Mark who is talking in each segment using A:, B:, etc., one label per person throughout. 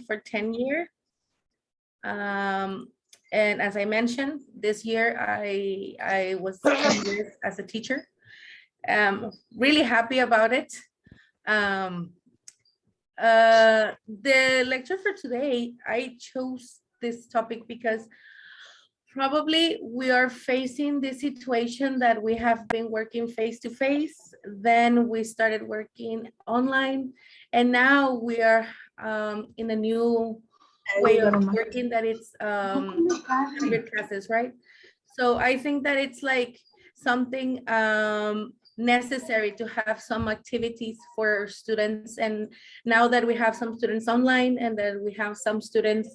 A: for 10 years. And as I mentioned, this year I was 10 years as a teacher. Really happy about it. The lecture for today, I chose this topic because probably we are facing the situation that we have been working face-to-face, then we started working online, and now we are in a new way of working that it's hybrid classes, right? So I think that it's like something necessary to have some activities for students. And now that we have some students online and that we have some students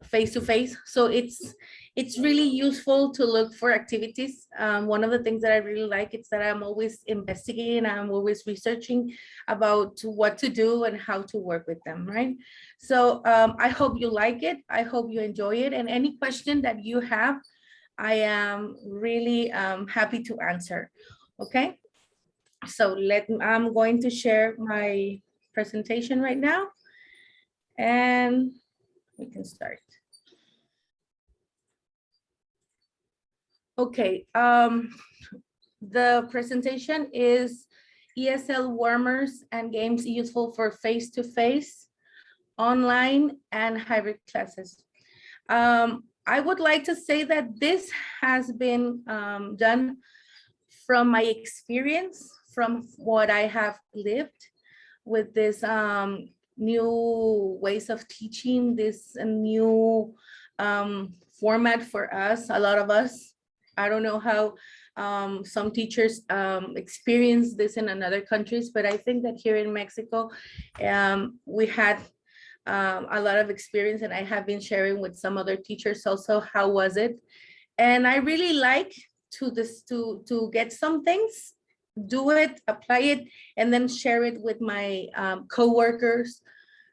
A: face-to-face, so it's really useful to look for activities. One of the things that I really like is that I'm always investigating, I'm always researching about what to do and how to work with them, right? So I hope you like it, I hope you enjoy it, and any question that you have, I am really happy to answer. Okay, so I'm going to share my presentation right now, and we can start. Okay, the presentation is ESL Warmers and Games useful for face-to-face, online, and hybrid classes. I would like to say that this has been done from my experience, from what I have lived with this new ways of teaching, this new format for us, a lot of us. I don't know how some teachers experience this in other countries, but I think that here in Mexico, we had a lot of experience, and I have been sharing with some other teachers also how was it. And I really like to get some things, do it, apply it, and then share it with my co-workers,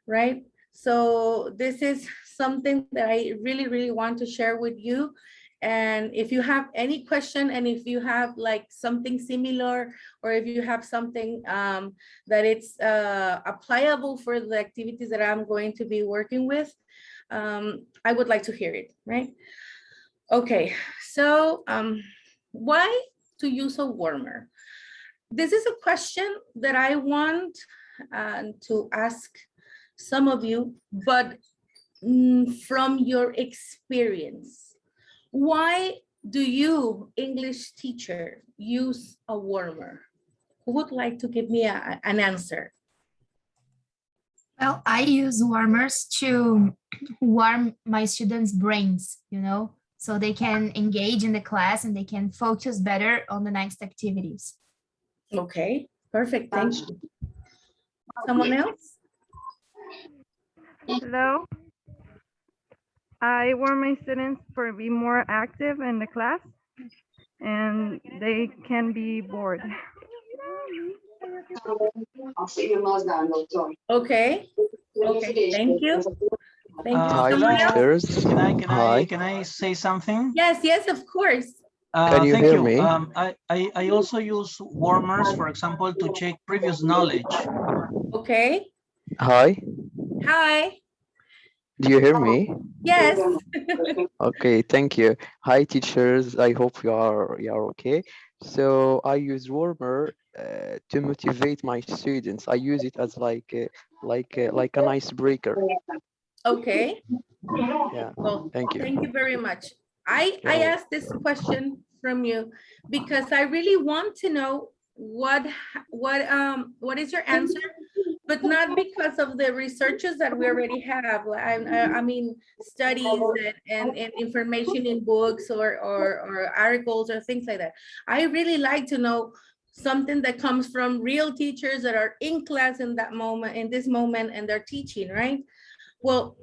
A: right? So this is something that I really, really want to share with you. And if you have any question, and if you have like something similar, or if you have something that it's applicable for the activities that I'm going to be working with, I would like to hear it, right? Okay, so why to use a warmer? This is a question that I want to ask some of you, but from your experience. Why do you, English teacher, use a warmer? Who would like to give me an answer?
B: Well, I use warmers to warm my students' brains, you know, so they can engage in the class and they can focus better on the next activities.
A: Okay, perfect, thank you. Someone else?
C: Hello. I want my students to be more active in the class, and they can be bored.
A: Okay, okay, thank you. Thank you.
D: Hi, teachers.
E: Can I say something?
A: Yes, yes, of course.
D: Can you hear me?
E: I also use warmers, for example, to check previous knowledge.
A: Okay.
D: Hi.
A: Hi.
D: Do you hear me?
A: Yes.
D: Okay, thank you. Hi, teachers. I hope you are okay. So I use warmer to motivate my students. I use it as like an icebreaker.
A: Okay.
D: Yeah.
A: Well,
D: thank you.
A: Thank you very much. I asked this question from you because I really want to know what is your answer, but not because of the researches that we already have. I mean, studies and information in books or articles or things like that. I really like to know something that comes from real teachers that are in class in that moment, in this moment, and they're teaching, right? Well,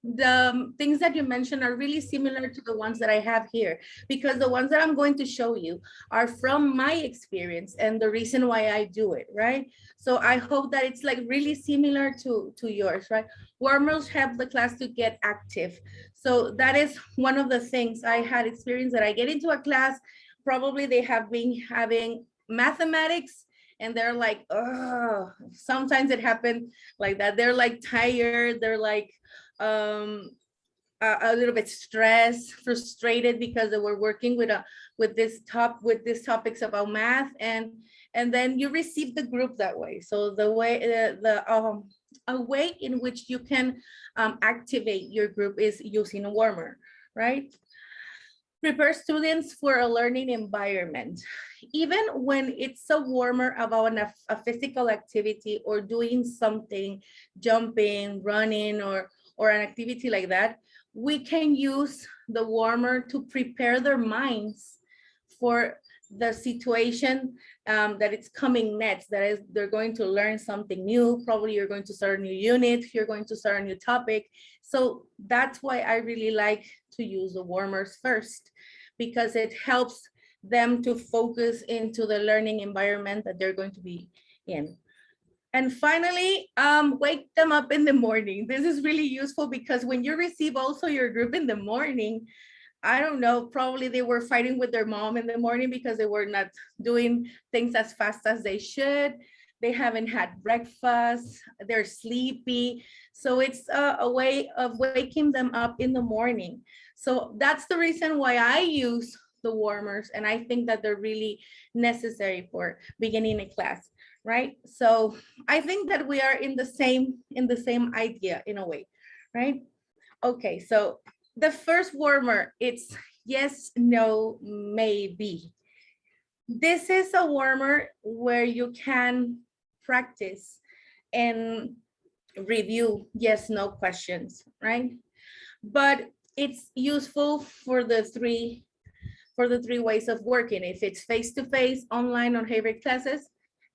A: the things that you mentioned are really similar to the ones that I have here, because the ones that I'm going to show you are from my experience and the reason why I do it, right? So I hope that it's like really similar to yours, right? Warmers help the class to get active. So that is one of the things I had experience that I get into a class, probably they have been having mathematics and they're like, oh, sometimes it happened like that. They're like tired, they're like a little bit stressed, frustrated because they were working with these topics about math, and then you receive the group that way. So the way a way in which you can activate your group is using a warmer, right? Prepare students for a learning environment. Even when it's a warmer about a physical activity or doing something, jumping, running, or an activity like that, we can use the warmer to prepare their minds for the situation that it's coming next. That is, they're going to learn something new. Probably you're going to start a new unit, you're going to start a new topic. So that's why I really like to use the warmers first, because it helps them to focus into the learning environment that they're going to be in. And finally, wake them up in the morning. This is really useful because when you receive also your group in the morning, I don't know, probably they were fighting with their mom in the morning because they were not doing things as fast as they should. They haven't had breakfast, they're sleepy. So it's a way of waking them up in the morning. So that's the reason why I use the warmers. And I think that they're really necessary for beginning a class, right? So I think that we are in the same idea in a way, right? Okay, so the first warmer, it's yes, no, maybe. This is a warmer where you can practice and review yes, no questions, right? But it's useful for the three ways of working. If it's face-to-face, online, or hybrid classes,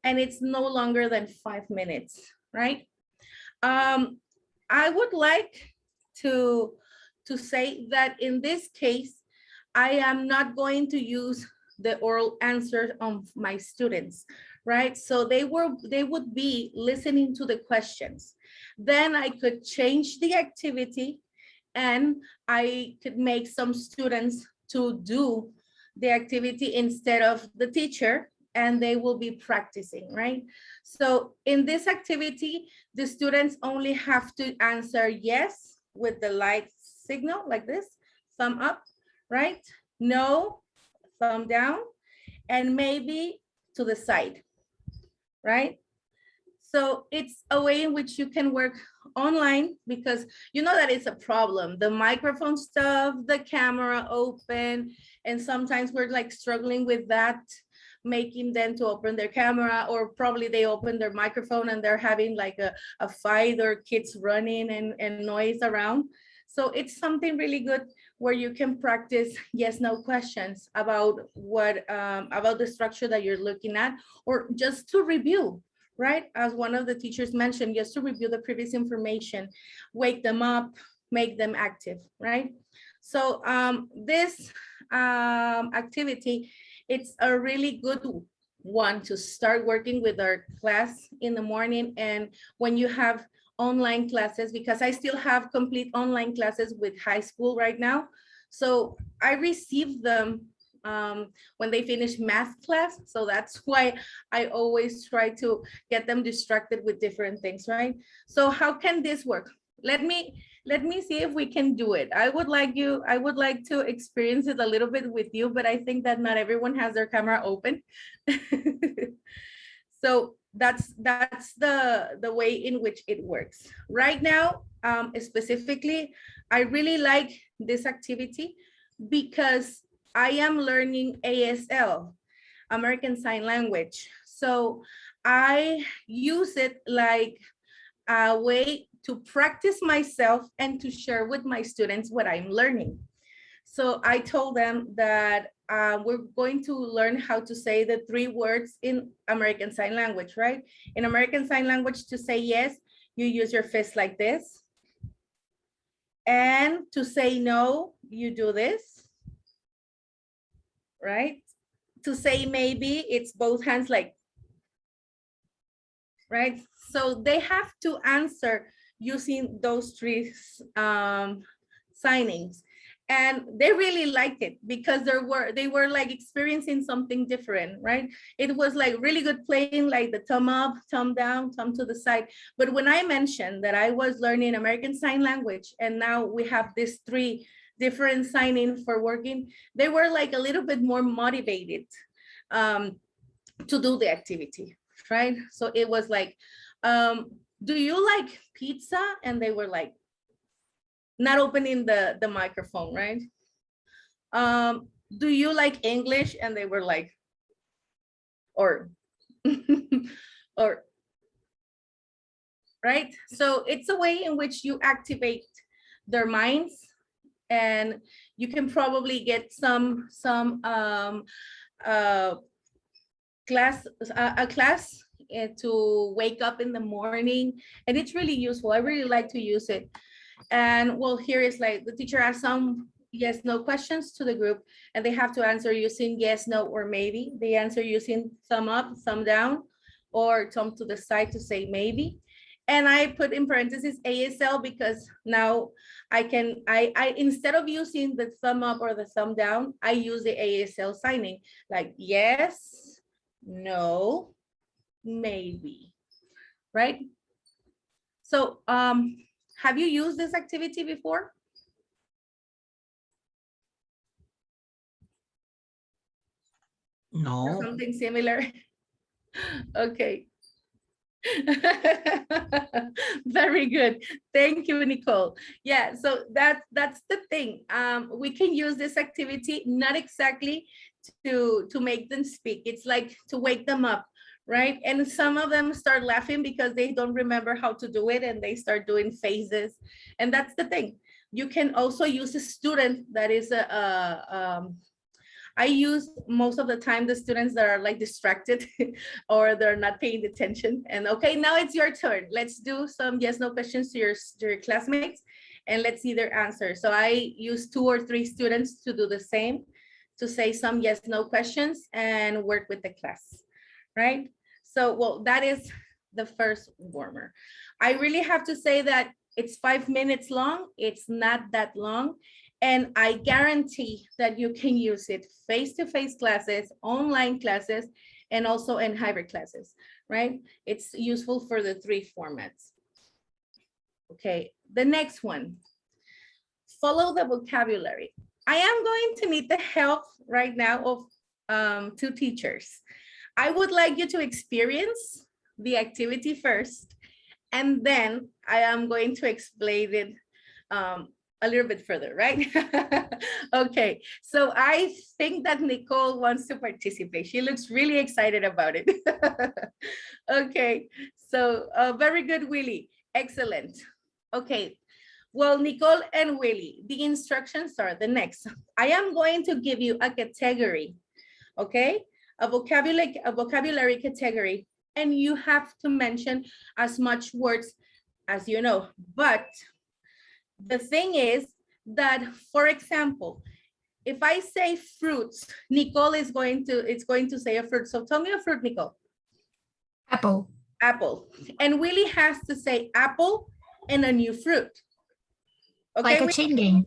A: and it's no longer than 5 minutes, right? I would like to say that in this case, I am not going to use the oral answers of my students, right? So they would be listening to the questions. Then I could change the activity and I could make some students to do the activity instead of the teacher, and they will be practicing, right? So in this activity, the students only have to answer yes with the light signal like this, thumb up, right? No, thumb down, and maybe to the side, right? So it's a way in which you can work online, because you know that it's a problem. The microphone stuff, the camera open, and sometimes we're like struggling with that, making them to open their camera, or probably they open their microphone and they're having like a fight or kids running and noise around. So it's something really good where you can practice yes, no questions about what about the structure that you're looking at, or just to review, right? As one of the teachers mentioned, just to review the previous information, wake them up, make them active, right? So this activity, it's a really good one to start working with our class in the morning. And when you have online classes, because I still have complete online classes with high school right now. So I receive them when they finish math class. So that's why I always try to get them distracted with different things, right? So how can this work? Let me see if we can do it. I would like to experience it a little bit with you, but I think that not everyone has their camera open. So that's the way in which it works. Right now, specifically, I really like this activity because I am learning ASL, American Sign Language. So I use it like a way to practice myself and to share with my students what I'm learning. So I told them that we're going to learn how to say the 3 words in American Sign Language, right? In American Sign Language, to say yes, you use your fist like this. And to say no, you do this, right? To say maybe, it's both hands like, right? So they have to answer using those 3 signings. And they really liked it because they were like experiencing something different, right? It was like really good playing, like the thumb up, thumb down, thumb to the side. But when I mentioned that I was learning American Sign Language and now we have these 3 different signing for working, they were like a little bit more motivated to do the activity, right? So it was like, do you like pizza? And they were like, not opening the microphone, right? Do you like English? And they were like, or, or, right? So it's a way in which you activate their minds, and you can probably get some class to wake up in the morning, and it's really useful. I really like to use it. And well, here is like the teacher asks some yes, no questions to the group, and they have to answer using yes, no, or maybe. They answer using thumb up, thumb down, or thumb to the side to say maybe. And I put in parentheses ASL because now I instead of using the thumb up or the thumb down, I use the ASL signing, like yes, no, maybe, right? So have you used this activity before? Or
E: No.
A: something similar? Okay. Very good. Thank you, Nicole. Yeah, so that's the thing. We can use this activity not exactly to make them speak. It's like to wake them up, right? And some of them start laughing because they don't remember how to do it, and they start doing faces. And that's the thing. You can also use a student that is I use most of the time the students that are like distracted or they're not paying attention. And okay, now it's your turn. Let's do some yes, no questions to your classmates, and let's see their answers. So I use 2 or 3 students to do the same, to say some yes, no questions and work with the class, right? So, well, that is the first warmer. I really have to say that it's 5 minutes long. It's not that long. And I guarantee that you can use it face-to-face classes, online classes, and also in hybrid classes, right? It's useful for the 3 formats. Okay, the next one. Follow the vocabulary. I am going to need the help right now of 2 teachers. I would like you to experience the activity first, and then I am going to explain it a little bit further, right? Okay, so I think that Nicole wants to participate. She looks really excited about it. Okay, so very good, Willie. Excellent. Okay, well, Nicole and Willie, the instructions are the next. I am going to give you a category, okay? A vocabulary category, and you have to mention as much words as you know. But the thing is that, for example, if I say fruits, Nicole is going to say a fruit. So tell me a fruit, Nicole.
B: Apple.
A: Apple. And Willie has to say apple and a new fruit. Okay.
B: Like a chain game.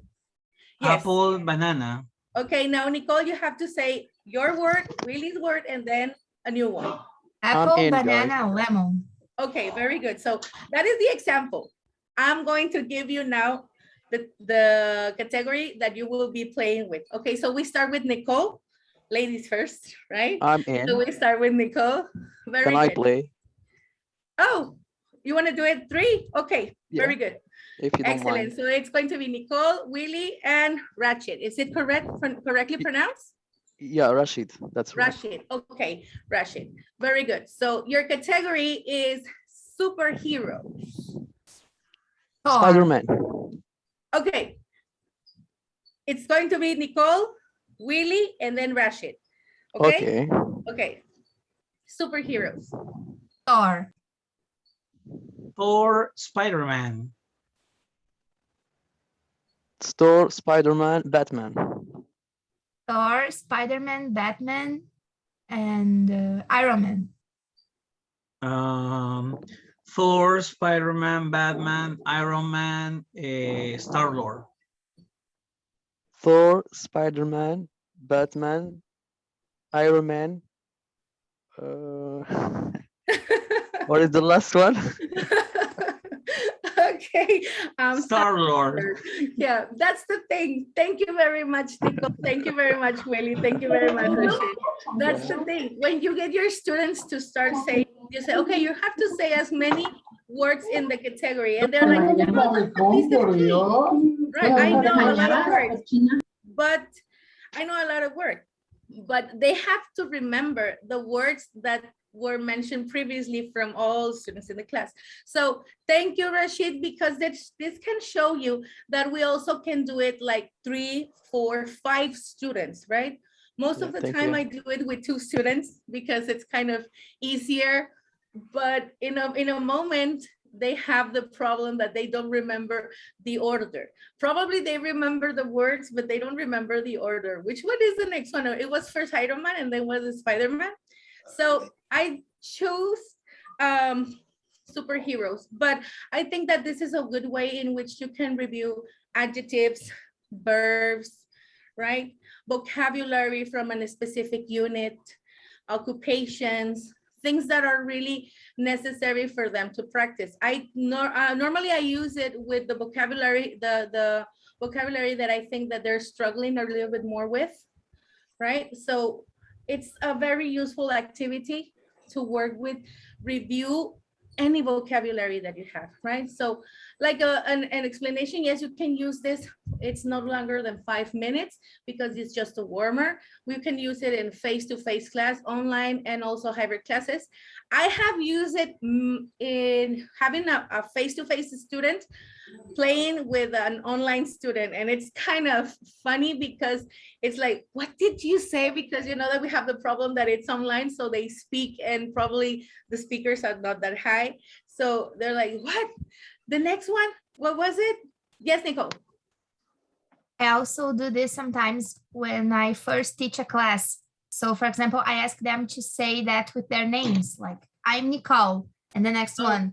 A: Yes.
E: Apple, banana.
A: Okay, now Nicole, you have to say your word, Willie's word, and then a new one.
B: Apple,
D: in, guys.
B: banana, lemon.
A: Okay, very good. So that is the example. I'm going to give you now the category that you will be playing with. Okay, so we start with Nicole. Ladies first, right?
D: I'm in.
A: So we start with Nicole. Very
D: Can
A: good.
D: I play?
A: Oh, you want to do it 3? Okay,
D: Yeah,
A: very good.
D: if you don't
A: Excellent.
D: mind.
A: So it's going to be Nicole, Willie, and Ratchet. Is it correctly pronounced?
D: Yeah, Rashid, that's right.
A: Rashid. Okay, Rashid. Very good. So your category is superheroes.
B: Thor.
D: Spider-Man.
A: Okay. It's going to be Nicole, Willie, and then Rashid. Okay?
D: Okay.
A: Okay. Superheroes.
B: Thor.
E: Thor, Spider-Man.
D: Thor, Spider-Man, Batman.
B: Thor, Spider-Man, Batman, and Iron Man.
E: Thor, Spider-Man, Batman, Iron Man, Star-Lord.
D: Thor, Spider-Man, Batman, Iron Man. What is the last one?
A: Okay.
E: Star-Lord.
A: Yeah, that's the thing. Thank you very much, Nico. Thank you very much, Willie. Thank you very much, Rashid. That's the thing. When you get your students to start saying, you say, okay, you have to say as many words in the category. And they're like, "Oh, that's a piece of cake." Right, I know a lot of words, but I know a lot of words, but they have to remember the words that were mentioned previously from all students in the class. So thank you, Rashid, because this can show you that we also can do it like 3, 4, 5 students, right? Most of the time I do it with 2 students because it's kind of easier, but in a moment, they have the problem that they don't remember the order. Probably they remember the words, but they don't remember the order. Which one is the next one? It was first Iron Man and then was it Spider-Man. So I chose superheroes, but I think that this is a good way in which you can review adjectives, verbs, right? Vocabulary from a specific unit, occupations, things that are really necessary for them to practice. Normally I use it with the vocabulary, the vocabulary that I think that they're struggling a little bit more with, right? So it's a very useful activity to work with, review any vocabulary that you have, right? So like an explanation, yes, you can use this. It's no longer than 5 minutes because it's just a warmer. We can use it in face-to-face class, online, and also hybrid classes. I have used it in having a face-to-face student playing with an online student, and it's kind of funny because it's like, what did you say? Because you know that we have the problem that it's online, so they speak and probably the speakers are not that high, so they're like, what? The next one, what was it? Yes, Nicole.
B: I also do this sometimes when I first teach a class. So for example, I ask them to say that with their names, like I'm Nicole, and the next one,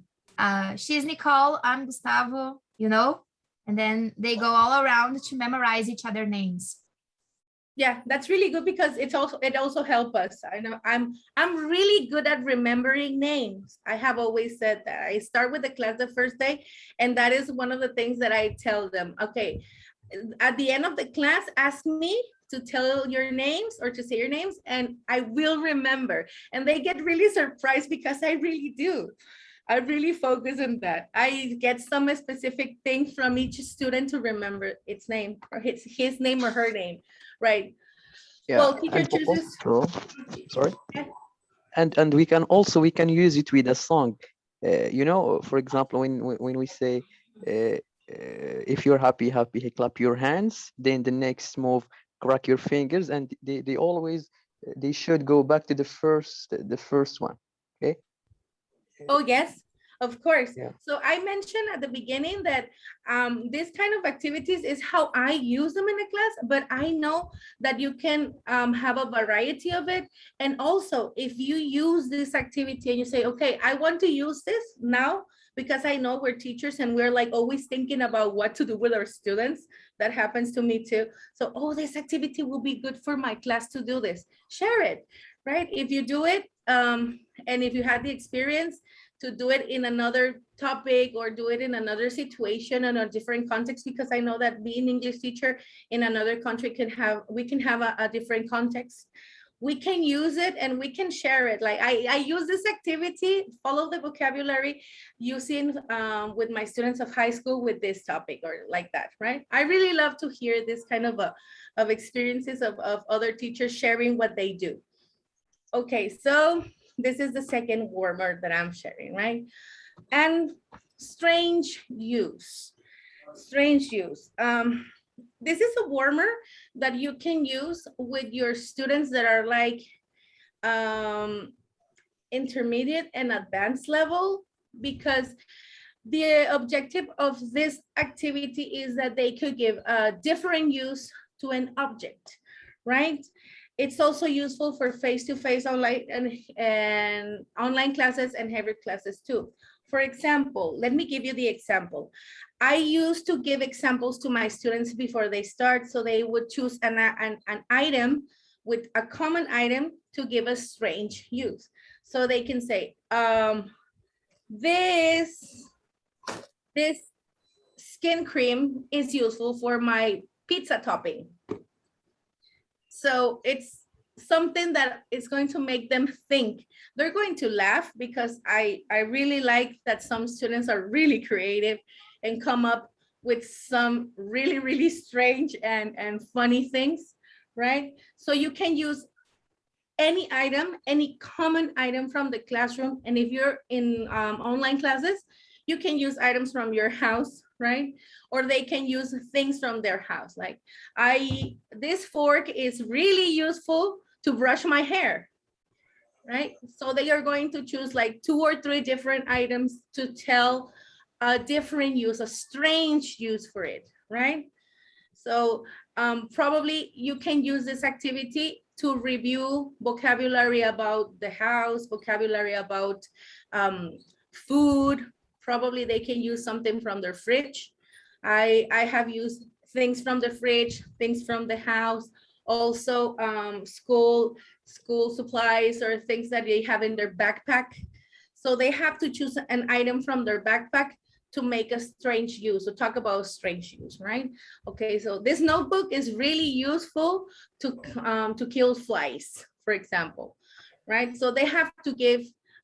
B: she's Nicole, I'm Gustavo, you know, and then they go all around to memorize each other's names.
A: Yeah, that's really good because it also helps us. I know I'm really good at remembering names. I have always said that. I start with the class the first day, and that is one of the things that I tell them. Okay, at the end of the class, ask me to tell your names or to say your names, and I will remember. And they get really surprised because I really do. I really focus on that. I get some specific thing from each student to remember its name or his name or her name, right?
D: Yeah.
A: Well, teacher
D: And
A: chooses.
D: also, sorry.
A: Yeah.
D: And we can use it with a song. You know, for example, when we say if you're happy, clap your hands. Then the next move, crack your fingers, and they always they should go back to the first one. Okay.
A: Oh, yes, of course.
D: Yeah.
A: So I mentioned at the beginning that this kind of activities is how I use them in a class, but I know that you can have a variety of it. And also, if you use this activity and you say, okay, I want to use this now, because I know we're teachers and we're like always thinking about what to do with our students. That happens to me too. So, oh, this activity will be good for my class to do this. Share it, right? If you do it, and if you had the experience to do it in another topic or do it in another situation in a different context, because I know that being English teacher in another country we can have a different context. We can use it and we can share it. Like I use this activity, follow the vocabulary using with my students of high school with this topic or like that, right? I really love to hear this kind of experiences of other teachers sharing what they do. Okay, so this is the second warmer that I'm sharing, right? And strange use. This is a warmer that you can use with your students that are like intermediate and advanced level, because the objective of this activity is that they could give a different use to an object, right? It's also useful for face-to-face online and online classes and hybrid classes too. For example, let me give you the example. I used to give examples to my students before they start, so they would choose an item with a common item to give a strange use. So they can say, this skin cream is useful for my pizza topping. So it's something that is going to make them think. They're going to laugh because I really like that some students are really creative and come up with some really, really strange and funny things, right? So you can use any item, any common item from the classroom. And if you're in online classes, you can use items from your house, right? Or they can use things from their house. Like this fork is really useful to brush my hair, right? So they are going to choose like 2 or 3 different items to tell a different use, a strange use for it, right? So probably you can use this activity to review vocabulary about the house, vocabulary about food. Probably they can use something from their fridge. I have used things from the fridge, things from the house, also school supplies or things that they have in their backpack. So they have to choose an item from their backpack to make a strange use, so talk about strange use, right? Okay, so this notebook is really useful to kill flies, for example, right? So they have to give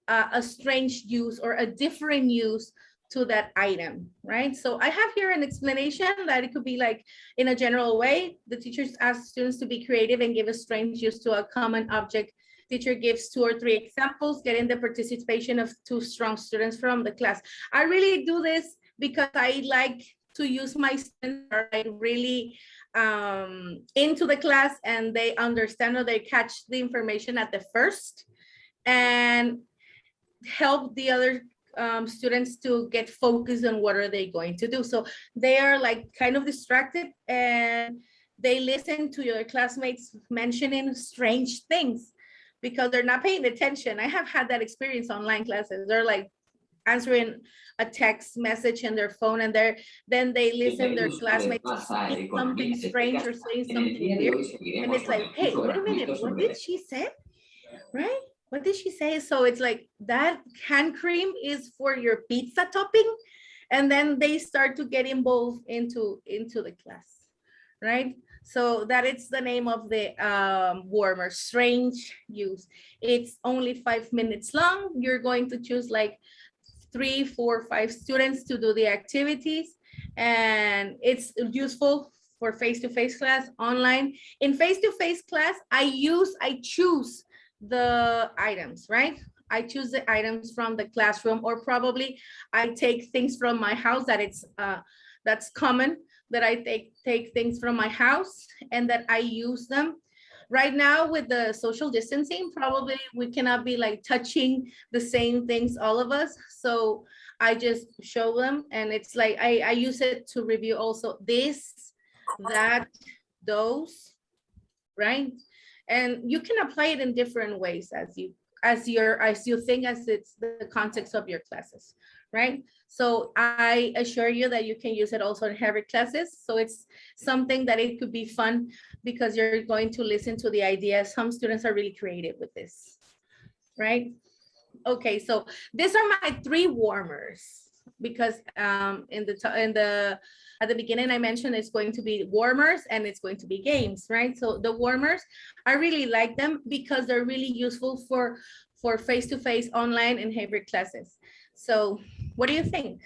A: a strange use or a different use to that item, right? So I have here an explanation that it could be like in a general way. The teachers ask students to be creative and give a strange use to a common object. Teacher gives 2 or 3 examples, getting the participation of 2 strong students from the class. I really do this because I like to use my students are like really into the class and they understand or they catch the information at the first and help the other students to get focused on what are they going to do. So they are like kind of distracted and they listen to your classmates mentioning strange things because they're not paying attention. I have had that experience online classes. They're like answering a text message in their phone and then they listen their classmates speak something strange or saying something weird. And it's like, hey, wait a minute, what did she say? Right? What did she say? So it's like that hand cream is for your pizza topping. And then they start to get involved into the class, right? So that is the name of the warmer, strange use. It's only 5 minutes long. You're going to choose like 3, 4, 5 students to do the activities. And it's useful for face-to-face class, online. In face-to-face class, I choose the items, right? I choose the items from the classroom, or probably I take things from my house that it's that's common, that I take things from my house and that I use them. Right now with the social distancing, probably we cannot be like touching the same things, all of us. So I just show them and it's like, I use it to review also this, that, those, right? And you can apply it in different ways as you think, as it's the context of your classes, right? So I assure you that you can use it also in heavy classes. So it's something that it could be fun because you're going to listen to the ideas. Some students are really creative with this, right? Okay, so these are my 3 warmers because at the beginning I mentioned it's going to be warmers and it's going to be games, right? So the warmers, I really like them because they're really useful for face-to-face, online, and hybrid classes. So what do you think?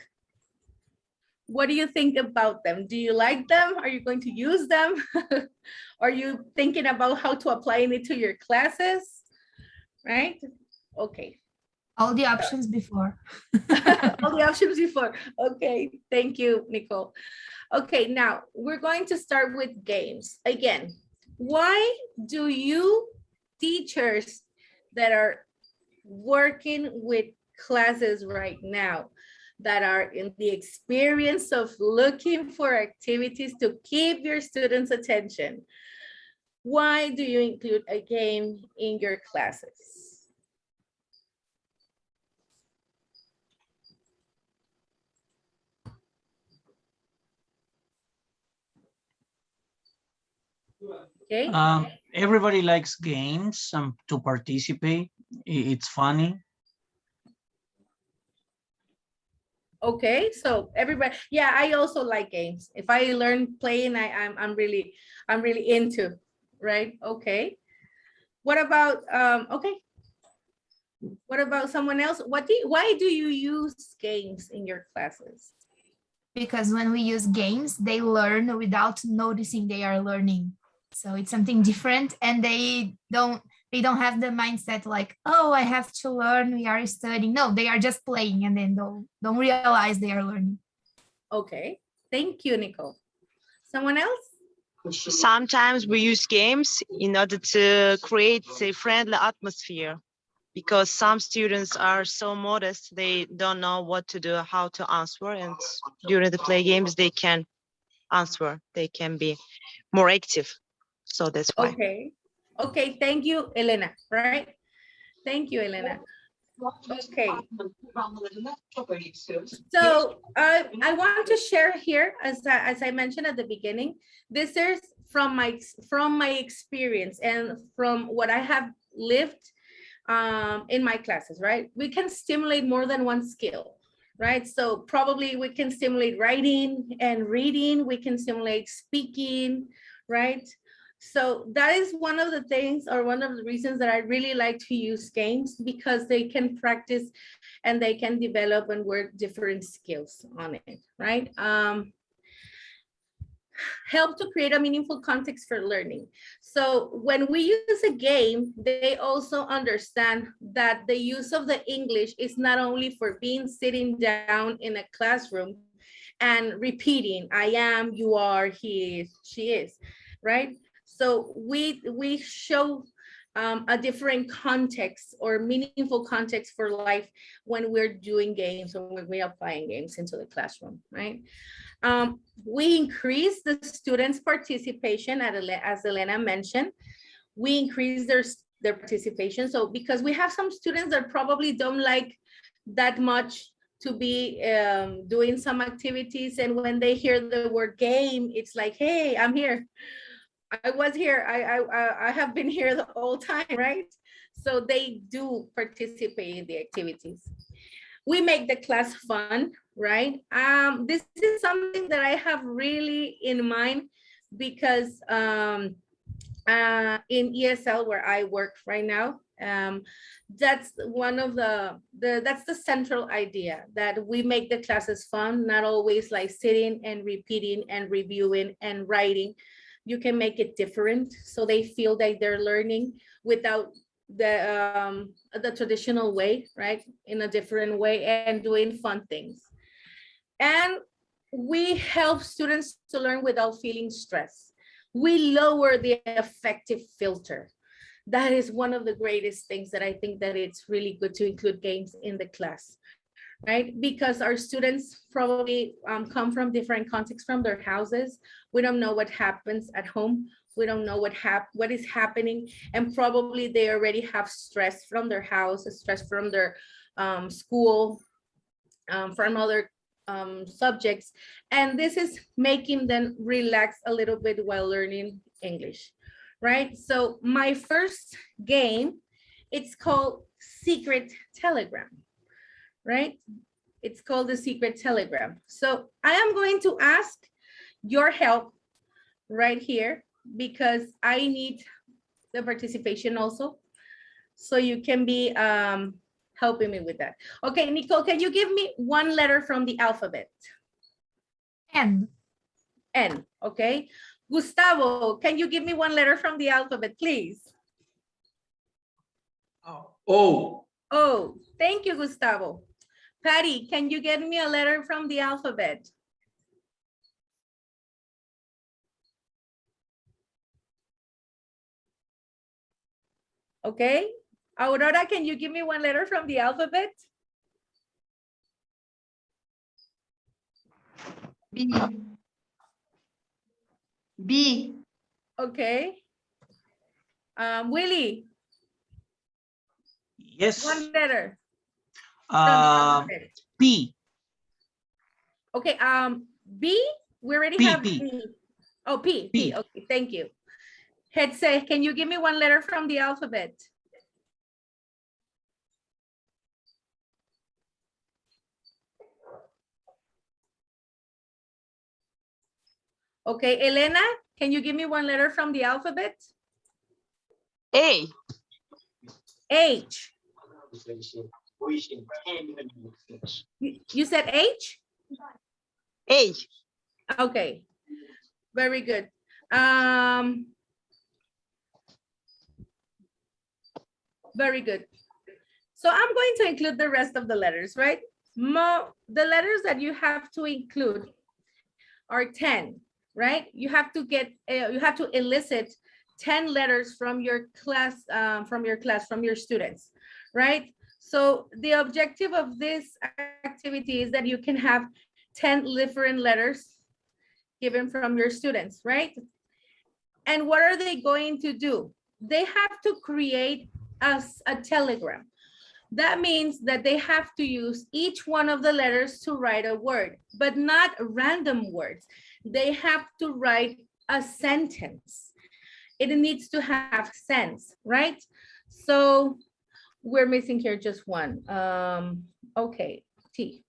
A: What do you think about them? Do you like them? Are you going to use them? Are you thinking about how to apply it to your classes? Right? Okay.
B: All the options before.
A: All the options before. Okay, thank you, Nicole. Okay, now we're going to start with games. Again, why do you teachers that are working with classes right now, that are in the experience of looking for activities to keep your students' attention, why do you include a game in your classes? Okay.
E: Everybody likes games to participate. It's funny.
A: Okay, so everybody, yeah, I also like games. If I learn playing, I'm really into, right? Okay. What about okay. What about someone else? Why do you use games in your classes?
B: Because when we use games, they learn without noticing they are learning. So it's something different, and they don't have the mindset like, oh, I have to learn, we are studying. No, they are just playing and then don't realize they are learning.
A: Okay, thank you, Nicole. Someone else?
F: Sometimes we use games in order to create a friendly atmosphere, because some students are so modest, they don't know what to do, how to answer, and during the play games, they can answer, they can be more active. So that's why.
A: Okay. Okay, thank you, Elena, right? Thank you, Elena. Okay. So I want to share here, as I mentioned at the beginning, this is from my experience and from what I have lived in my classes, right? We can stimulate more than one skill, right? So probably we can stimulate writing and reading, we can stimulate speaking, right? So that is one of the things, or one of the reasons that I really like to use games, because they can practice and they can develop and work different skills on it, right? Help to create a meaningful context for learning. So when we use a game, they also understand that the use of the English is not only for being sitting down in a classroom and repeating, I am, you are, he is, she is, right? So we show a different context or meaningful context for life when we're doing games or when we're applying games into the classroom, right? We increase the students' participation, as Elena mentioned. We increase their participation. So because we have some students that probably don't like that much to be doing some activities, and when they hear the word game, it's like, hey, I'm here. I was here. I have been here the whole time, right? So they do participate in the activities. We make the class fun, right? This is something that I have really in mind, because in ESL where I work right now, that's one of that's the central idea, that we make the classes fun, not always like sitting and repeating and reviewing and writing. You can make it different so they feel that they're learning without the traditional way, right? In a different way, and doing fun things. And we help students to learn without feeling stress. We lower the affective filter. That is one of the greatest things that I think that it's really good to include games in the class, right? Because our students probably come from different contexts from their houses. We don't know what happens at home. We don't know what is happening, and probably they already have stress from their house, stress from their school, from other subjects, and this is making them relax a little bit while learning English, right? So my first game, it's called Secret Telegram, right? It's called the Secret Telegram. So I am going to ask your help right here, because I need the participation also. So you can be helping me with that. Okay, Nicole, can you give me one letter from the alphabet?
B: N.
A: N, okay. Gustavo, can you give me one letter from the alphabet, please?
G: O.
A: Oh, thank you, Gustavo. Patty, can you get me a letter from the alphabet? Okay. Aurora, can you give me one letter from the alphabet?
H: B. B.
A: Okay. Willie,
E: Yes.
A: one letter. From the alphabet.
E: P.
A: Okay, B, we already
E: P,
A: have
E: P.
A: B. Oh, P.
E: P.
A: Okay, thank you. Hetze, can you give me one letter from the alphabet? Okay, Elena, can you give me one letter from the alphabet?
F: A.
A: H. You said H?
F: A.
A: Okay, very good. Very good. So I'm going to include the rest of the letters, right? The letters that you have to include are 10, right? You have to elicit 10 letters from your class, from your students, right? So the objective of this activity is that you can have 10 different letters given from your students, right? And what are they going to do? They have to create a telegram. That means that they have to use each one of the letters to write a word, but not random words. They have to write a sentence. It needs to have sense, right? So we're missing here just one. Okay, T.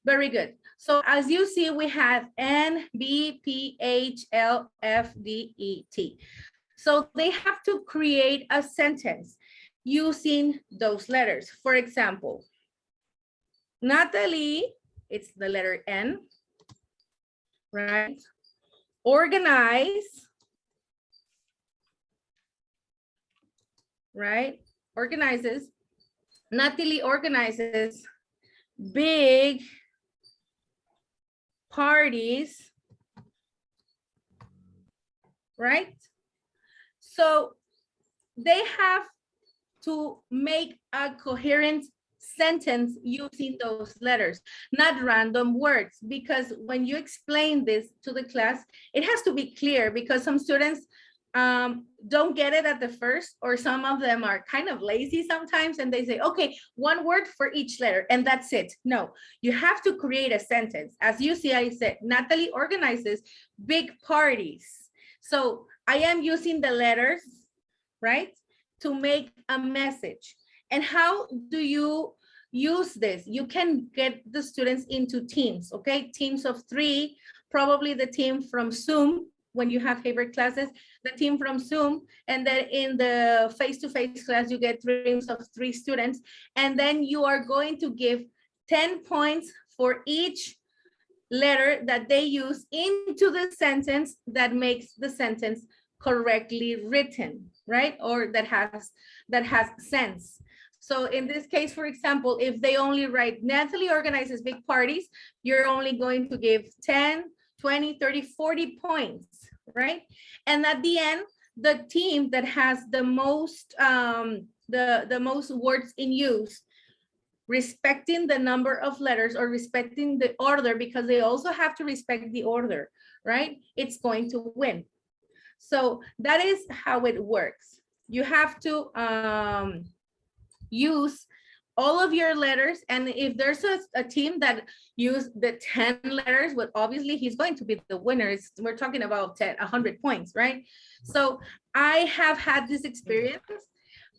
A: Very good. So as you see, we have N, B, P, H, L, F, D, E, T. So they have to create a sentence using those letters. For example, Natalie, it's the letter N, right? Organize, right? Organizes. Natalie organizes big parties, right? So they have to make a coherent sentence using those letters, not random words, because when you explain this to the class, it has to be clear, because some students don't get it at the first, or some of them are kind of lazy sometimes, and they say, okay, one word for each letter, and that's it. No, you have to create a sentence. As you see, I said, Natalie organizes big parties. So I am using the letters, right, to make a message. And how do you use this? You can get the students into teams, okay? Teams of 3, probably the team from Zoom, when you have hybrid classes, the team from Zoom, and then in the face-to-face class, you get teams of 3 students, and then you are going to give 10 points for each letter that they use into the sentence that makes the sentence correctly written, right? Or that has sense. So in this case, for example, if they only write Natalie organizes big parties, you're only going to give 10, 20, 30, 40 points, right? And at the end, the team that has the most the most words in use, respecting the number of letters or respecting the order, because they also have to respect the order, right? It's going to win. So that is how it works. You have to use all of your letters, and if there's a team that use the 10 letters, well, obviously he's going to be the winner. We're talking about 100 points, right? So I have had this experience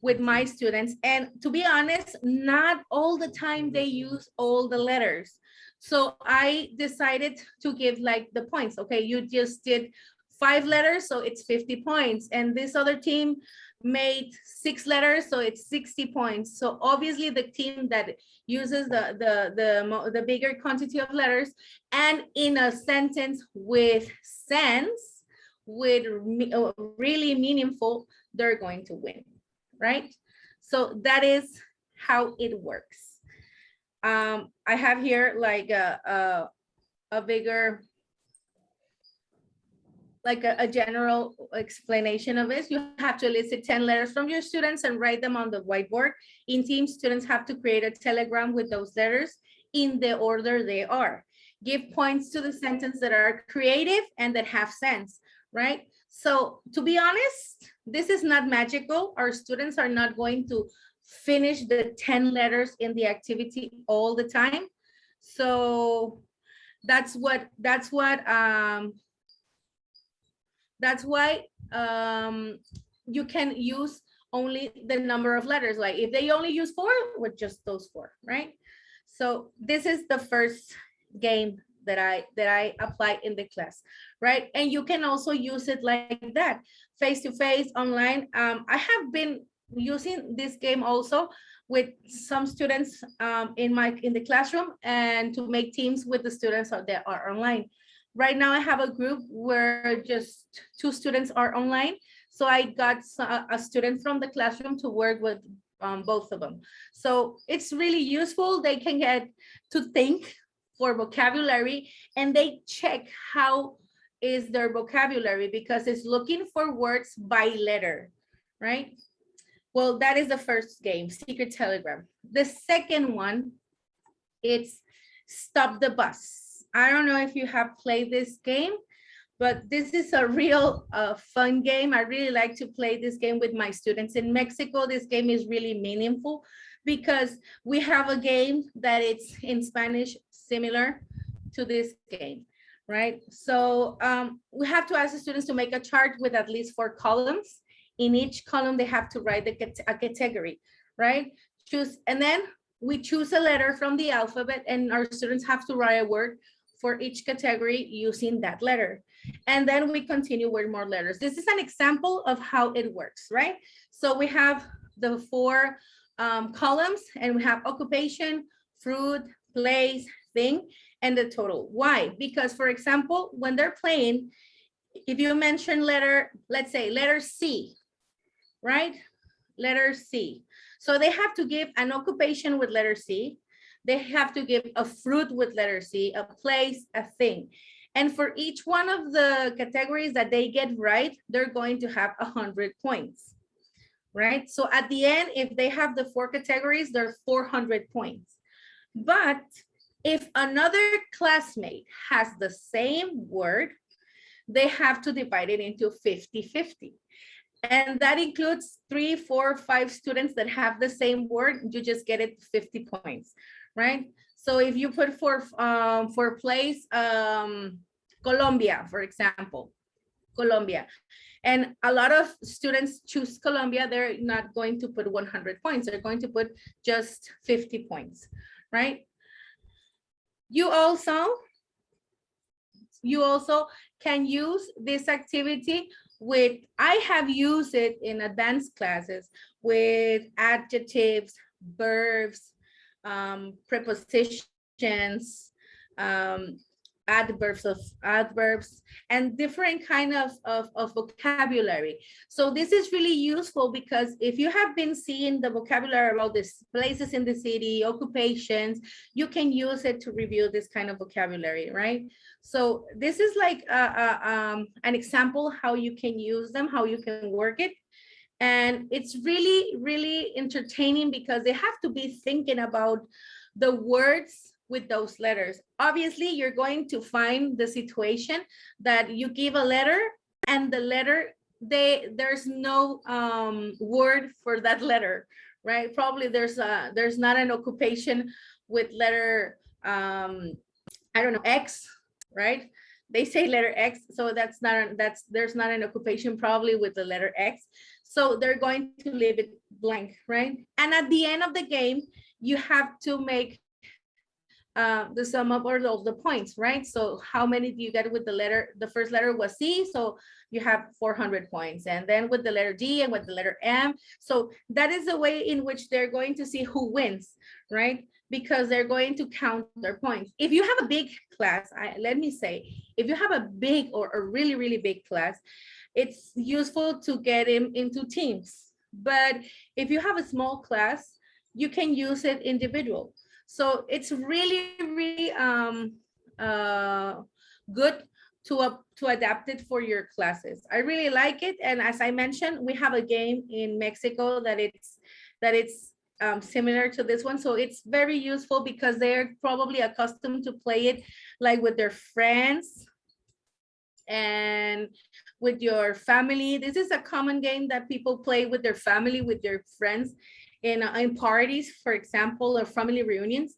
A: with my students, and to be honest, not all the time they use all the letters. So I decided to give like the points. Okay, you just did 5 letters, so it's 50 points, and this other team made 6 letters, so it's 60 points. So obviously the team that uses the bigger quantity of letters and in a sentence with sense, with really meaningful, they're going to win, right? So that is how it works. I have here like a bigger, like a general explanation of this. You have to elicit 10 letters from your students and write them on the whiteboard. In teams, students have to create a telegram with those letters in the order they are. Give points to the sentences that are creative and that have sense, right? So to be honest, this is not magical. Our students are not going to finish the 10 letters in the activity all the time. So that's what That's why you can use only the number of letters. Like if they only use 4, with just those 4, right? So this is the first game that I apply in the class, right? And you can also use it like that, face to face, online. I have been using this game also with some students in the classroom, and to make teams with the students that are online. Right now I have a group where just 2 students are online. So I got a student from the classroom to work with both of them. So it's really useful. They can get to think for vocabulary, and they check how is their vocabulary, because it's looking for words by letter, right? Well, that is the first game, Secret Telegram. The second one, it's Stop the Bus. I don't know if you have played this game, but this is a real fun game. I really like to play this game with my students in Mexico. This game is really meaningful because we have a game that it's in Spanish similar to this game, right? So we have to ask the students to make a chart with at least 4 columns. In each column, they have to write a category, right? And then we choose a letter from the alphabet, and our students have to write a word for each category using that letter. And then we continue with more letters. This is an example of how it works, right? So we have the 4 columns, and we have occupation, fruit, place, thing, and the total. Why? Because, for example, when they're playing, if you mention letter, let's say letter C, right? Letter C. So they have to give an occupation with letter C. They have to give a fruit with letter C, a place, a thing. And for each one of the categories that they get right, they're going to have 100 points, right? So at the end, if they have the 4 categories, they're 400 points. But if another classmate has the same word, they have to divide it into 50-50. And that includes 3, 4, 5 students that have the same word, you just get it 50 points, right? So if you put for place, Colombia, for example, Colombia, and a lot of students choose Colombia, they're not going to put 100 points. They're going to put just 50 points, right? You also can use this activity with, I have used it in advanced classes with adjectives, verbs, prepositions, adverbs, and different kind of vocabulary. So this is really useful because if you have been seeing the vocabulary about these places in the city, occupations, you can use it to review this kind of vocabulary, right? So this is like an example how you can use them, how you can work it. And it's really, really entertaining because they have to be thinking about the words with those letters. Obviously, you're going to find the situation that you give a letter and the letter, there's no word for that letter, right? Probably there's not an occupation with letter, I don't know, X, right? They say letter X, so there's not an occupation probably with the letter X. So they're going to leave it blank, right? And at the end of the game, you have to make the sum up or all the points, right? So how many do you get with the letter? The first letter was C, so you have 400 points. And then with the letter D and with the letter M. So that is the way in which they're going to see who wins, right? Because they're going to count their points. If you have a big class, let me say, if you have a big or a really, really big class, it's useful to get them into teams. But if you have a small class, you can use it individual. So it's really, really good to adapt it for your classes. I really like it. And as I mentioned, we have a game in Mexico that it's similar to this one. So it's very useful because they're probably accustomed to play it like with their friends and with your family. This is a common game that people play with their family, with their friends in parties, for example, or family reunions.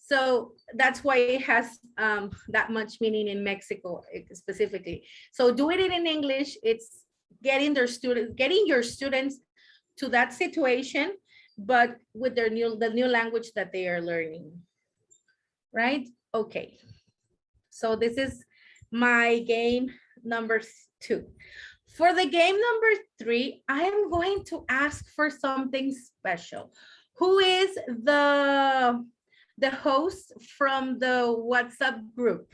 A: So that's why it has that much meaning in Mexico specifically. So doing it in English, it's getting your students to that situation, but with the new language that they are learning, right? Okay, so this is my game number 2. For the game number 3, I am going to ask for something special. Who is the host from the WhatsApp group?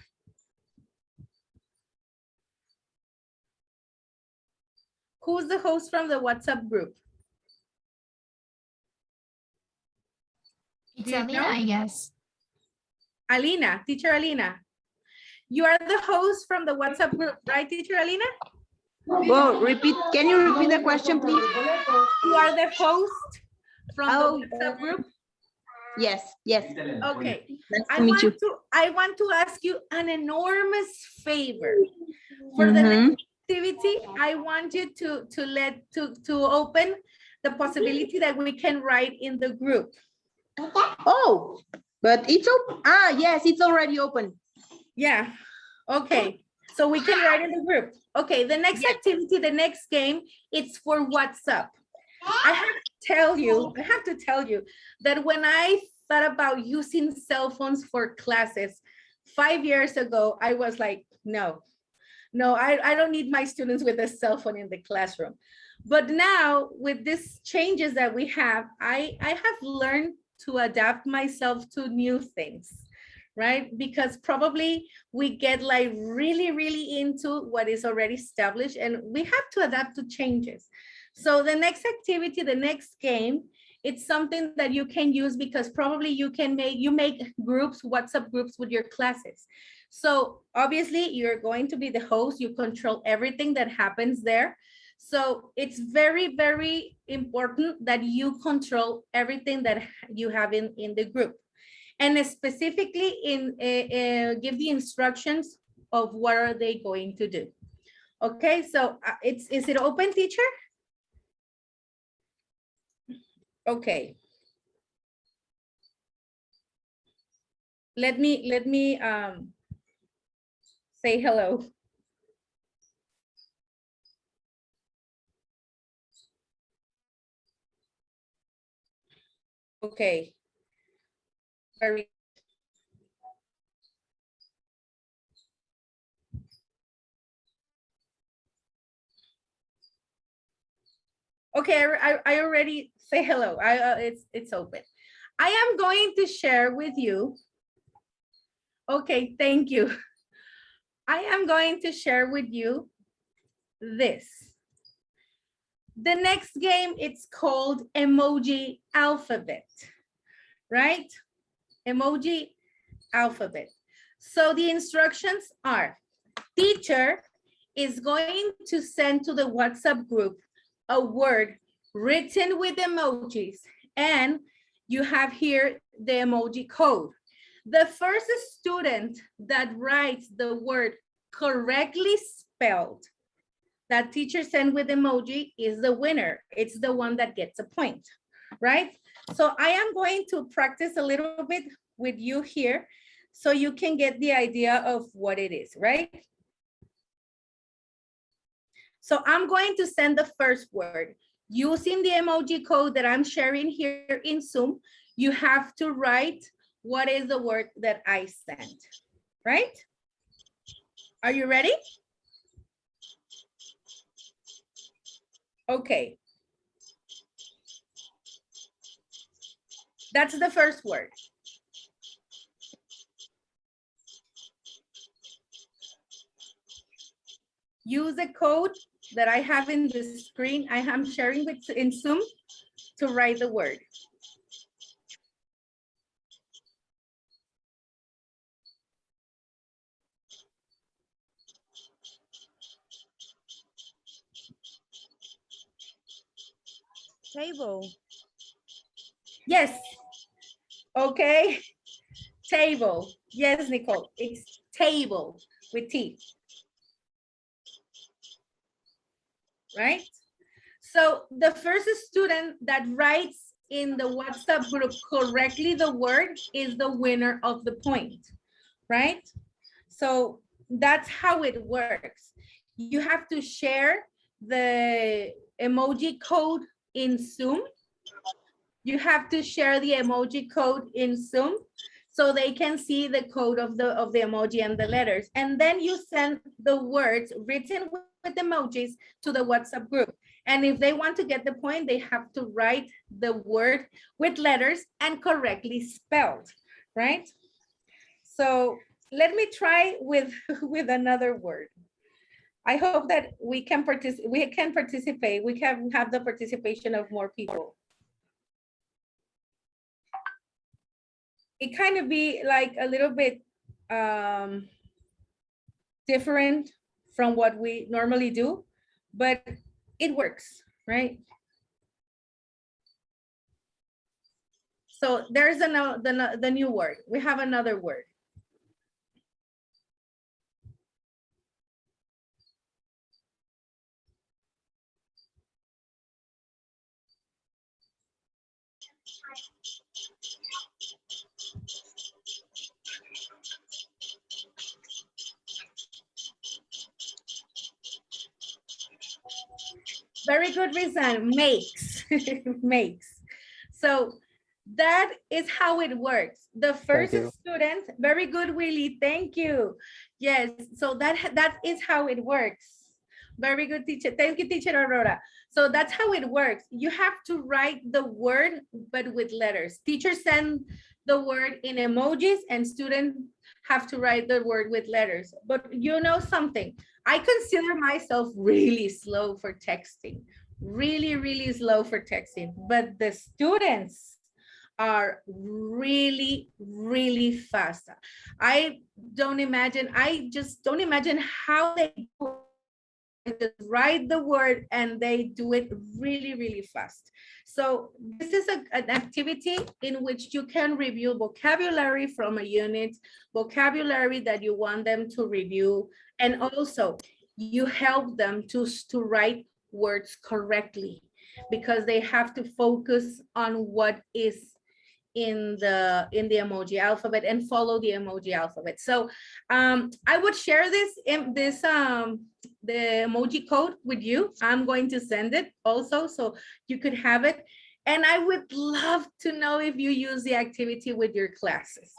A: Who's the host from the WhatsApp group?
B: It's
A: Do you
B: Alina,
A: know?
B: I guess.
A: Alina, teacher Alina. You are the host from the WhatsApp group, right, teacher Alina?
G: Well, can you repeat the question, please?
A: You are the host from the WhatsApp group?
G: Yes, yes.
A: Okay.
G: Nice to meet you.
A: I want to ask you an enormous favor. For the next activity, I want you to open the possibility that we can write in the group.
G: Oh, but it's open. Ah, yes, it's already open.
A: Yeah. Okay. So we can write in the group. Okay. The next activity, the next game, it's for WhatsApp. I have to tell you that when I thought about using cell phones for classes 5 years ago, I was like, no, I don't need my students with a cell phone in the classroom. But now with these changes that we have, I have learned to adapt myself to new things, right? Because probably we get like really into what is already established, and we have to adapt to changes. So the next activity, the next game, it's something that you can use because probably you make groups, WhatsApp groups with your classes. So obviously you're going to be the host, you control everything that happens there. So it's very important that you control everything that you have in the group. And specifically give the instructions of what are they going to do. Okay, so is it open, teacher? Okay. Let me say hello. Okay. Very. Okay, I already say hello. It's open. I am going to share with you. Okay, thank you. I am going to share with you this. The next game, it's called Emoji Alphabet, right? Emoji Alphabet. So the instructions are, teacher is going to send to the WhatsApp group a word written with emojis, and you have here the emoji code. The first student that writes the word correctly spelled that teacher sent with emoji is the winner. It's the one that gets a point, right? So I am going to practice a little bit with you here so you can get the idea of what it is, right? So I'm going to send the first word. Using the emoji code that I'm sharing here in Zoom, you have to write what is the word that I sent, right? Are you ready? Okay. That's the first word. Use the code that I have in the screen. I am sharing in Zoom to write the word.
H: Table.
A: Yes. Okay. Table. Yes, Nicole. It's table with T. Right? So the first student that writes in the WhatsApp group correctly the word is the winner of the point, right? So that's how it works. You have to share the emoji code in Zoom. You have to share the emoji code in Zoom so they can see the code of the emoji and the letters. And then you send the words written with emojis to the WhatsApp group. And if they want to get the point, they have to write the word with letters and correctly spelled, right? So let me try with another word. I hope that we can participate. We can have the participation of more people. It kind of be like a little bit different from what we normally do, but it works, right? So there's the new word. We have another word. Very good reason, makes, makes. So that is how it works. The first student, very good, Willie, thank you. Yes, so that is how it works. Very good, teacher. Thank you, teacher Aurora. So that's how it works. You have to write the word, but with letters. Teachers send the word in emojis and students have to write the word with letters. But you know something, I consider myself really slow for texting, really, really slow for texting, but the students are really, really fast. I just don't imagine how they just write the word and they do it really, really fast. So this is an activity in which you can review vocabulary from a unit, vocabulary that you want them to review, and also you help them to write words correctly because they have to focus on what is in the emoji alphabet and follow the emoji alphabet. So I would share the emoji code with you. I'm going to send it also so you could have it. And I would love to know if you use the activity with your classes,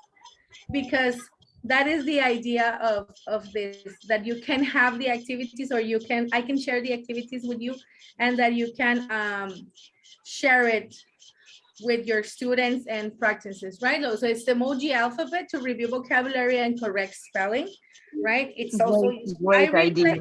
A: because that is the idea of this, that you can have the activities, or I can share the activities with you, and that you can share it with your students and practices, right? So it's the emoji alphabet to review vocabulary and correct spelling, right? It's also
G: Great idea.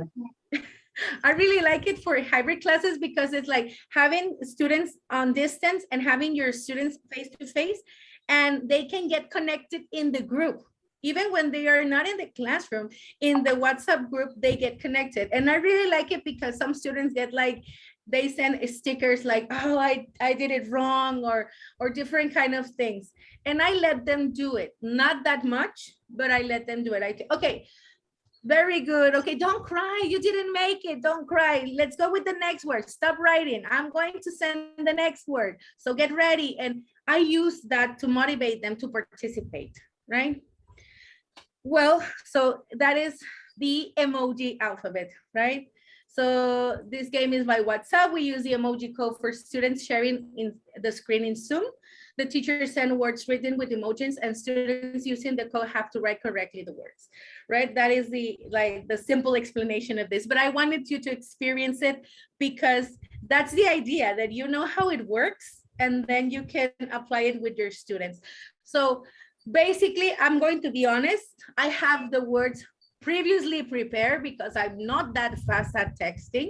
A: I really like it for hybrid classes because it's like having students on distance and having your students face to face, and they can get connected in the group. Even when they are not in the classroom, in the WhatsApp group, they get connected. And I really like it because some students get like, they send stickers like, oh, I did it wrong, or different kind of things. And I let them do it. Not that much, but I let them do it. Okay, very good. Okay, don't cry. You didn't make it. Don't cry. Let's go with the next word. Stop writing. I'm going to send the next word. So get ready. And I use that to motivate them to participate, right? Well, so that is the emoji alphabet, right? So this game is by WhatsApp. We use the emoji code for students sharing in the screen in Zoom. The teachers send words written with emojis, and students using the code have to write correctly the words, right? That is the simple explanation of this, but I wanted you to experience it because that's the idea, that you know how it works, and then you can apply it with your students. So basically, I'm going to be honest, I have the words previously prepared because I'm not that fast at texting.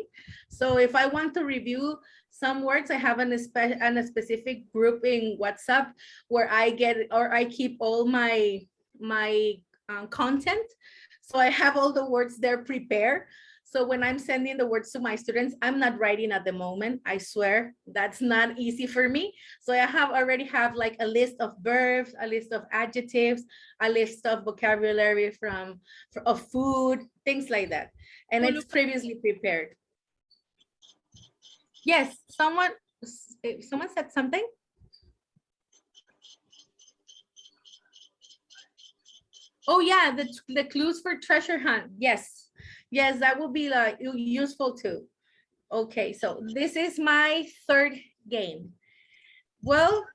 A: So if I want to review some words, I have a specific group in WhatsApp where I keep all my content. So I have all the words there prepared. So when I'm sending the words to my students, I'm not writing at the moment. I swear that's not easy for me. So I already have like a list of verbs, a list of adjectives, a list of vocabulary of food, things like that. And it's previously prepared. Yes, someone said something. Oh yeah, the clues for treasure hunt. Yes. Yes, that will be like useful too. Okay, so this is my third game. Well,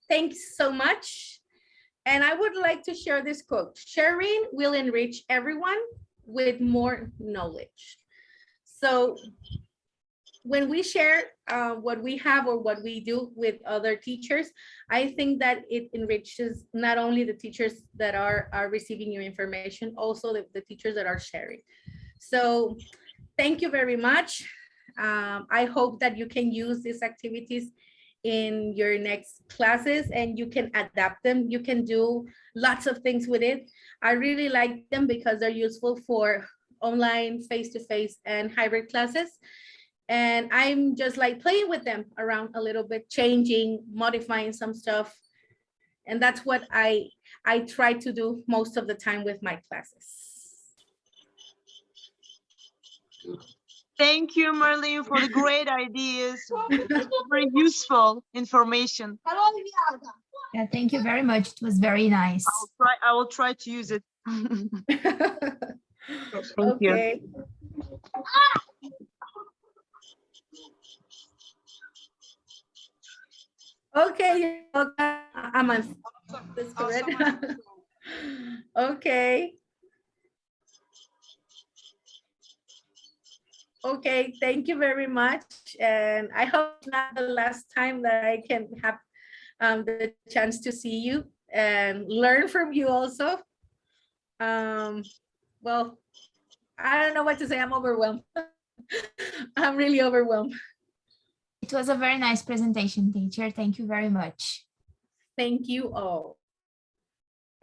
A: thanks so much. And I would like to share this quote. Sharing will enrich everyone with more knowledge. So when we share what we have or what we do with other teachers, I think that it enriches not only the teachers that are receiving your information, also the teachers that are sharing. So thank you very much. I hope that you can use these activities in your next classes and you can adapt them. You can do lots of things with it. I really like them because they're useful for online, face-to-face, and hybrid classes. And I'm just like playing with them around a little bit, changing, modifying some stuff. And that's what I try to do most of the time with my classes.
F: Thank you, Marlene, for the great ideas. Very useful information.
B: Yeah, thank you very much. It was very nice.
F: I will try to use it. Thank you.
A: Okay. Okay, Aman. That's correct. Okay. Okay, thank you very much. And I hope it's not the last time that I can have the chance to see you and learn from you also. Well, I don't know what to say. I'm overwhelmed. I'm really overwhelmed.
B: It was a very nice presentation, teacher. Thank you very much.
A: Thank you all.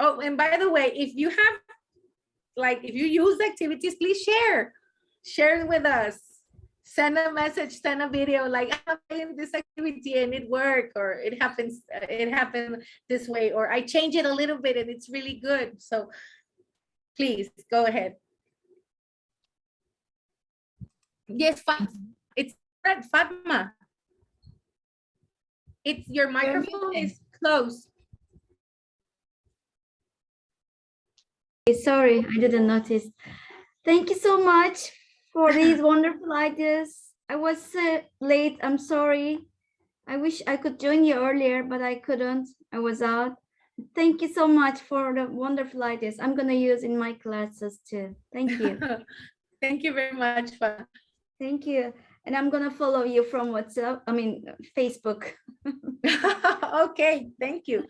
A: Oh, and by the way, if you have, like, if you use the activities, please share. Share it with us. Send a message, send a video, like, I'm playing this activity and it worked, or it happened this way, or I change it a little bit and it's really good. So please go ahead. Yes, it's Fatma. It's your microphone is closed.
H: Sorry, I didn't notice. Thank you so much for these wonderful ideas. I was late, I'm sorry. I wish I could join you earlier, but I couldn't. I was out. Thank you so much for the wonderful ideas. I'm gonna use in my classes too. Thank you.
A: Thank you very much, Fatma.
H: Thank you. And I'm gonna follow you from Facebook.
A: Okay, thank you.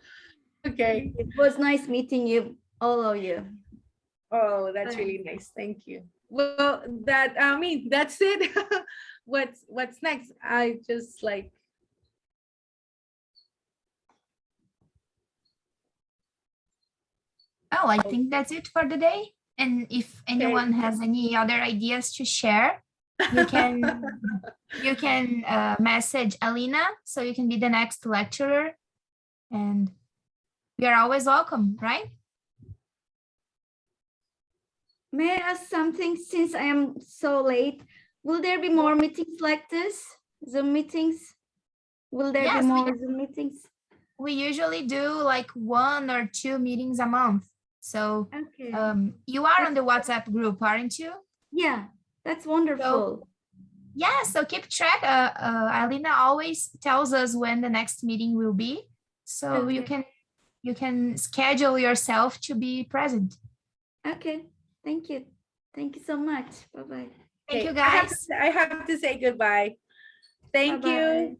A: Okay.
H: It was nice meeting you, all of you.
A: Oh, that's really nice. Thank you. Well, that's it. What's next? I just like.
B: Oh, I think that's it for the day. And if anyone has any other ideas to share, you can message Alina, so you can be the next lecturer. And you're always welcome, right?
H: May I ask something, since I am so late? Will there be more meetings like this? Zoom meetings? Will there be more Zoom meetings?
B: We usually do like 1 or 2 meetings a month. So
H: okay.
B: You are on the WhatsApp group, aren't you?
H: Yeah, that's wonderful.
B: So keep track. Alina always tells us when the next meeting will be. So you can schedule yourself to be present.
H: Okay. Thank you. Thank you so much. Bye-bye.
B: Thank you, guys.
A: I have to say goodbye. Thank you.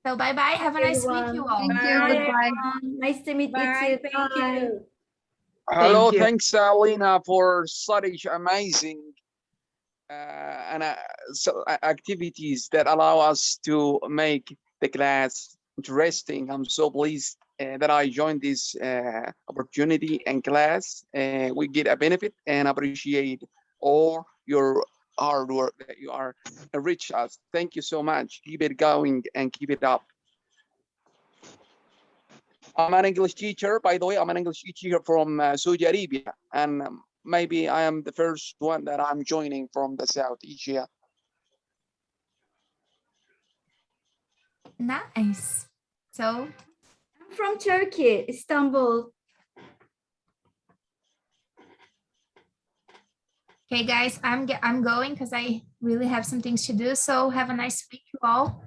B: So bye-bye. Have a nice week, you all.
H: Thank you. Goodbye. Nice to meet you too.
A: Thank you.
I: Hello, thanks, Alina, for such amazing activities that allow us to make the class interesting. I'm so pleased that I joined this opportunity and class. We get a benefit and appreciate all your hard work that you are enrich us. Thank you so much. Keep it going and keep it up. I'm an English teacher, by the way. I'm an English teacher from Saudi Arabia, and maybe I am the first one that I'm joining from the South Asia.
B: Nice. So
H: I'm from Turkey, Istanbul.
B: Okay, guys, I'm going because I really have some things to do. So have a nice week, you all.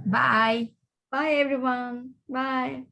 B: Bye.
H: Bye, everyone. Bye.